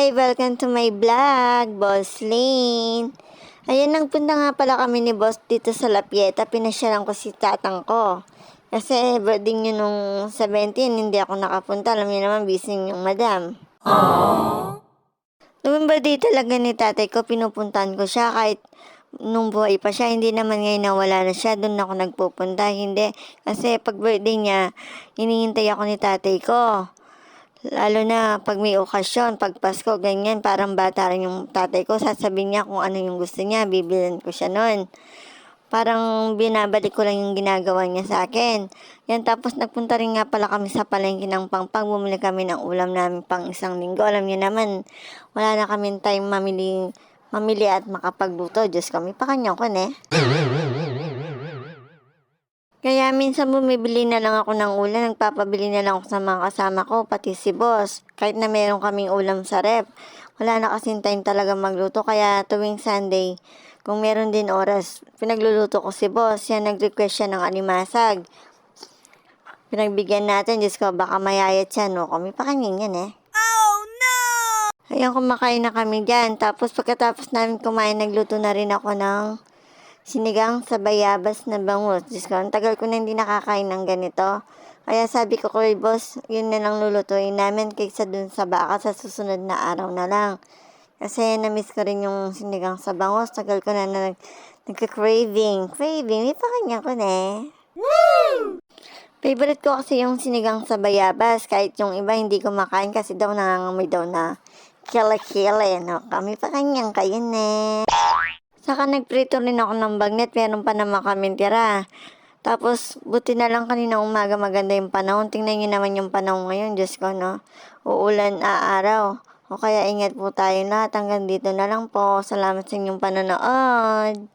Hi! Welcome to my vlog, Boss Lane. Ayan, nagpunta nga pala kami ni Boss dito sa La Pieta. Pinasyalan ko si tatang ko. Kasi birthday niya nung 17, hindi ako nakapunta. Alam niyo naman, busy yung madam. Nung birthday talaga ni tatay ko, pinupuntahan ko siya kahit nung buhay pa siya. Hindi naman ngayon na wala na siya, doon ako nagpupunta. Hindi, kasi pag birthday niya, hinihintay ako ni tatay ko. Lalo na pag may okasyon, pag Pasko, ganyan, parang bata rin yung tatay ko. Sasabihin niya kung ano yung gusto niya, bibilin ko siya nun. Parang binabalik ko lang yung ginagawa niya sa akin. Yan, tapos nagpunta rin nga pala kami sa palengke ng Pangpang. Bumili kami ng ulam namin pang isang linggo. Alam niyo naman, wala na kami time mamili at makapagluto. Diyos ko, may pakanya ko eh. Kaya minsan bumibili na lang ako ng ulam, nagpapabili na lang ako sa mga kasama ko, pati si boss. Kahit na meron kaming ulam sa rep, wala na kasing time talaga magluto. Kaya tuwing Sunday, kung meron din oras, pinagluluto ko si boss. Yan, nag-request siya ng animasag. Pinagbigyan natin, Diyos ko, baka mayayat siya, no? Kami pa kanyan yan eh. Ayan, kumakain na kami dyan. Tapos pagkatapos namin kumain, nagluto na rin ako ng sinigang sa bayabas na bangus. Diyos ko, ang tagal ko na hindi nakakain ng ganito. Kaya sabi ko kay boss, yun na lang lulutuin namin kaysa dun sa baka sa susunod na araw na lang. Kasi na-miss ko rin yung sinigang sa bangus. Tagal ko na nagka-craving. May pakanya ko na eh. Favorite ko kasi yung sinigang sa bayabas. Kahit yung iba hindi ko makain kasi daw nangangamoy daw na kila-kila. No? Kami pa kanyang kayo na. Saka nagprito rin ako ng bagnet, meron pa naman kami tira. Tapos, buti na lang kanina umaga maganda yung panahon. Tingnan nyo naman yung panahon ngayon, Diyos ko, no? Uulan, aaraw. O kaya ingat po tayo lahat. Hanggang dito na lang po. Salamat sa inyong panonood.